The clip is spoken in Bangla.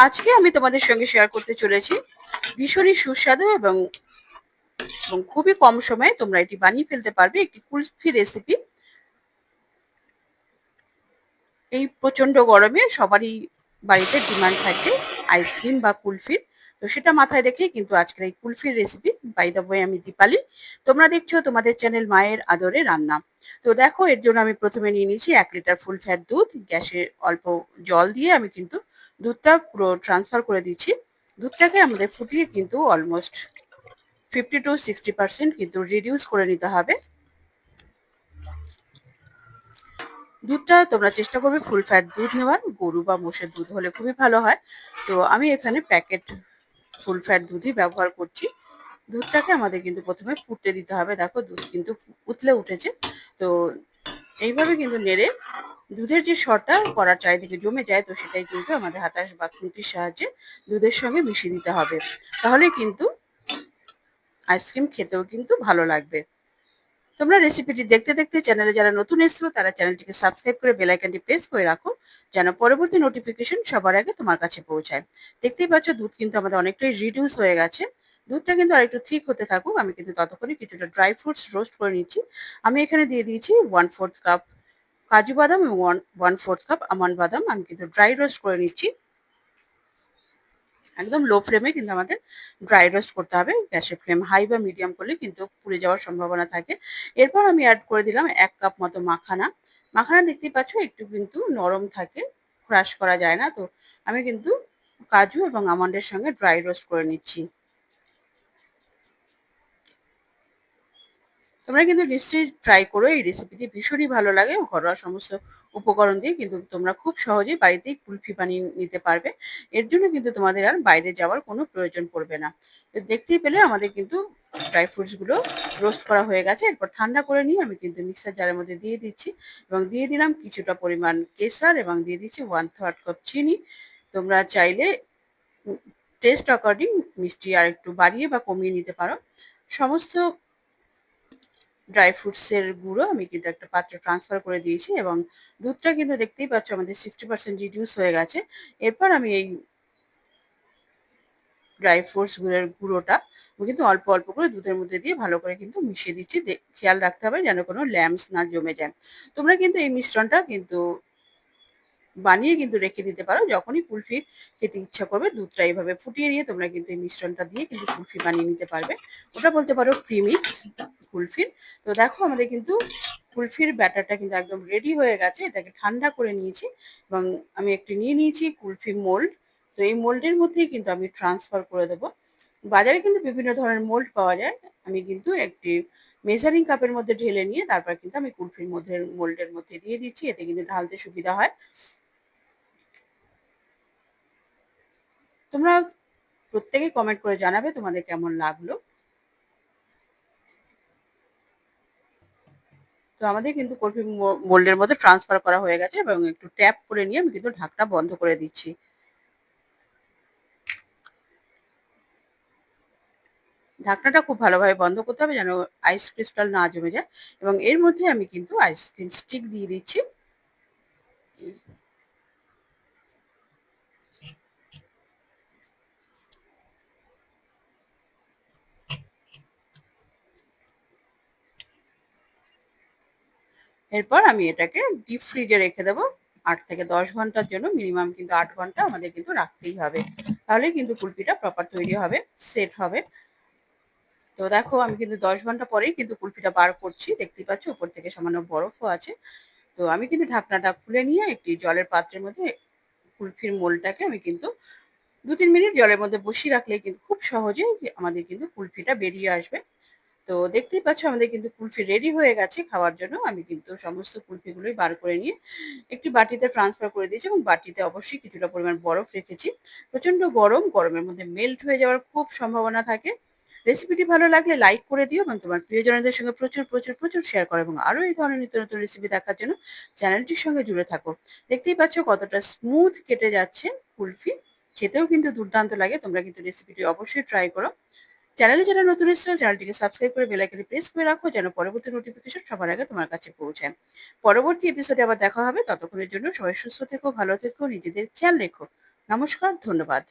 আজকে আমি তোমাদের সঙ্গে শেয়ার করতে চলেছি ভীষণই সুস্বাদু এবং খুবই কম সময়ে তোমরা এটি বানিয়ে ফেলতে পারবে একটি কুলফি রেসিপি। এই প্রচন্ড গরমে সবারই বাড়িতে ডিমান্ড থাকে আইসক্রিম বা কুলফির। তো সেটা মাথায় রেখে কিন্তু আজকের এই কুলফির রেসিপি। বাই দ্য ওয়ে, আমি দীপালি, তোমরা দেখছো তোমাদের চ্যানেল মায়ের আদরে রান্না। তো দেখো, এর জন্য আমি প্রথমে নিয়ে নিয়েছি 1 লিটার ফুল ফ্যাট দুধ। গ্যাসে অল্প জল দিয়ে আমি কিন্তু দুধটা পুরো ট্রান্সফার করে দিচ্ছি। দুধটাকে আমাদের ফুটিয়ে কিন্তু অলমোস্ট 50 to 60% কিন্তু রিডিউস করে নিতে হবে। দুধটা তোমরা চেষ্টা করবে ফুল ফ্যাট দুধ নেওয়ার, গরু বা মোষের দুধ হলে খুবই ভালো হয়। তো আমি এখানে প্যাকেট ফুল ফ্যাট দুধই ব্যবহার করছি। দুধটাকে আমাদের কিন্তু প্রথমে ফুটতে দিতে হবে। দেখো, দুধ কিন্তু উতলে উঠেছে। তো এইভাবে কিন্তু নেড়ে দুধের যে সরটা কড়ার চারিদিকে জমে যায়, তো সেটাই কিন্তু আমাদের হাতাশ বা খুন্তির সাহায্যে দুধের সঙ্গে মিশিয়ে দিতে হবে। তাহলে কিন্তু আইসক্রিম খেতেও কিন্তু ভালো লাগবে। তোমরা রেসিপিটি দেখতে দেখতে চ্যানেলে যারা নতুন এসছো তারা চ্যানেলটিকে সাবস্ক্রাইব করে বেল আইকনটি প্রেস করে রাখো, যেন পরবর্তী নোটিফিকেশন সবার আগে তোমার কাছে পৌঁছায়। দেখতেই পাচ্ছ দুধ কিন্তু আমাদের অনেকটাই রিডিউস হয়ে গেছে। দুধটা কিন্তু আরেকটু ঠিক হতে থাকুক, আমি কিন্তু ততক্ষণে কিছুটা ড্রাই ফ্রুটস রোস্ট করে নিচ্ছি। আমি এখানে দিয়ে দিয়েছি 1/4 কাপ কাজু বাদাম এবং 1/4 কাপ আমন্ড বাদাম। আমি কিন্তু ড্রাই রোস্ট করে নিচ্ছি। একদম লো ফ্লেমে কিন্তু আমাদের ড্রাই রোস্ট করতে হবে। গ্যাসের ফ্লেম হাই বা মিডিয়াম করলে কিন্তু পুড়ে যাওয়ার সম্ভাবনা থাকে। এরপর আমি অ্যাড করে দিলাম 1 কাপ মতো মাখানা। মাখানা দেখতেই পাচ্ছ একটু কিন্তু নরম থাকে, ক্রাশ করা যায় না। তো আমি কিন্তু কাজু এবং আমন্ডের সঙ্গে ড্রাই রোস্ট করে নিচ্ছি। তোমরা কিন্তু নিশ্চয়ই ট্রাই করো, এই রেসিপিটি ভীষণই ভালো লাগে। ঘরোয়া সমস্ত উপকরণ দিয়ে কিন্তু তোমরা খুব সহজেই বাড়িতেই কুলফি বানিয়ে নিতে পারবে। এর জন্য কিন্তু তোমাদের আর বাইরে যাওয়ার কোনো প্রয়োজন পড়বে না। তো দেখতেই পেলে আমাদের কিন্তু ড্রাই ফ্রুটস গুলো রোস্ট করা হয়ে গেছে। এরপর ঠান্ডা করে নিয়ে আমি কিন্তু মিক্সার জারের মধ্যে দিয়ে দিচ্ছি এবং দিয়ে দিলাম কিছুটা পরিমাণ কেশর এবং দিয়ে দিচ্ছি 1/3 কাপ চিনি। তোমরা চাইলে টেস্ট অ্যাকর্ডিং মিষ্টি আর একটু বাড়িয়ে বা কমিয়ে নিতে পারো। সমস্ত ড্রাই ফ্রুটস এর গুঁড়ো আমি কিন্তু একটা পাত্রে ট্রান্সফার করে দিয়েছি এবং দুধটা কিন্তু দেখতেই পাচ্ছ আমাদের 60% রিডিউস হয়ে গেছে। এরপর আমি এই ড্রাই ফ্রুটস গুঁড়োটা আমি কিন্তু অল্প অল্প করে দুধের মধ্যে দিয়ে ভালো করে কিন্তু মিশিয়ে দিচ্ছি। খেয়াল রাখতে হবে যেন কোনো ল্যাম্পস না জমে যায়। তোমরা কিন্তু এই মিশ্রণটা কিন্তু বানিয়ে কিন্তু রেখে দিতে পারো। যখনই কুলফি খেতে ইচ্ছা করবে, দুধটা এইভাবে ফুটিয়ে নিয়ে তোমরা কিন্তু এই মিশ্রণটা দিয়ে কিন্তু কুলফি বানিয়ে নিতে পারবে। ওটা বলতে পারো প্রিমিক্স কুলফির। তো দেখো, আমাদের কিন্তু কুলফির ব্যাটারটা কিন্তু একদম রেডি হয়ে গেছে। এটাকে ঠান্ডা করে নিয়েছি এবং আমি একটি নিয়ে নিয়েছি কুলফি মোল্ড। তো এই মোল্ডের মধ্যেই কিন্তু আমি ট্রান্সফার করে দেবো। বাজারে কিন্তু বিভিন্ন ধরনের মোল্ড পাওয়া যায়। আমি কিন্তু একটি মেজারিং কাপের মধ্যে ঢেলে নিয়ে তারপর কিন্তু আমি কুলফির মধ্যে মোল্ডের মধ্যে দিয়ে দিচ্ছি। এতে কিন্তু ঢালতে সুবিধা হয়। তোমরা প্রত্যেকেই কমেন্ট করে জানাবে তোমাদের কেমন লাগলো। তো আমাদের কিন্তু কফি মোল্ডের মধ্যে ট্রান্সফার করা হয়ে গেছে এবং একটু ট্যাপ করে নিয়ে আমি কিন্তু ঢাকনা বন্ধ করে দিচ্ছি। ঢাকনাটা খুব ভালোভাবে বন্ধ করতে হবে যেন আইস ক্রিস্টাল না জমে যায় এবং এর মধ্যে আমি কিন্তু আইসক্রিম স্টিক দিয়ে দিচ্ছি। এরপর আমি এটাকে ডিপ ফ্রিজে রেখে দেবো 8 থেকে 10 ঘন্টার জন্য। মিনিমাম কিন্তু 8 ঘন্টা আমাদের কিন্তু রাখতেই হবে, তাহলেই কিন্তু কুলপিটা প্রপার তৈরি হবে, সেট হবে। তো দেখো, আমি কিন্তু 10 ঘন্টা পরেই কিন্তু কুলফিটা বার করছি। দেখতেই পাচ্ছ উপর থেকে সামান্য বরফও আছে। তো আমি কিন্তু ঢাকনাটা খুলে নিয়ে একটি জলের পাত্রের মধ্যে কুলফির মোলটাকে আমি কিন্তু 2-3 মিনিট জলের মধ্যে বসিয়ে রাখলেই কিন্তু খুব সহজে আমাদের কিন্তু কুলফিটা বেরিয়ে আসবে। তো দেখতেই পাচ্ছ আমাদের কিন্তু কুলফি রেডি হয়ে গেছে খাওয়ার জন্য। আমি কিন্তু সমস্ত কুলফিগুলোই বার করে নিয়ে একটি বাটিতে ট্রান্সফার করে দিয়েছি এবং বাটিতে অবশ্যই কিছুটা পরিমাণ বরফ রেখেছি। প্রচন্ড গরম, গরমের মধ্যে মেল্ট হয়ে যাওয়ার খুব সম্ভাবনা থাকে। রেসিপিটি ভালো লাগলে লাইক করে দিও এবং তোমার প্রিয়জনদের সঙ্গে প্রচুর প্রচুর প্রচুর শেয়ার করো এবং আরো এই ধরনের নিত্য নতুন রেসিপি দেখার জন্য চ্যানেলটির সঙ্গে জুড়ে থাকো। দেখতেই পাচ্ছ কতটা স্মুথ কেটে যাচ্ছে কুলফি, খেতেও কিন্তু দুর্দান্ত লাগে। তোমরা কিন্তু রেসিপিটি অবশ্যই ট্রাই করো। চ্যানেলে যারা নতুন এসেছো চ্যানেলটিকে সাবস্ক্রাইব করে বেল আইকনে প্রেস করে রাখো, যেন পরবর্তী নোটিফিকেশন সবার আগে তোমার কাছে পৌঁছায়। পরবর্তী এপিসোডে আবার দেখা হবে। ততক্ষণের জন্য সবাই সুস্থ থেকো, ভালো থেকো, নিজেদের খেয়াল রেখো। নমস্কার, ধন্যবাদ।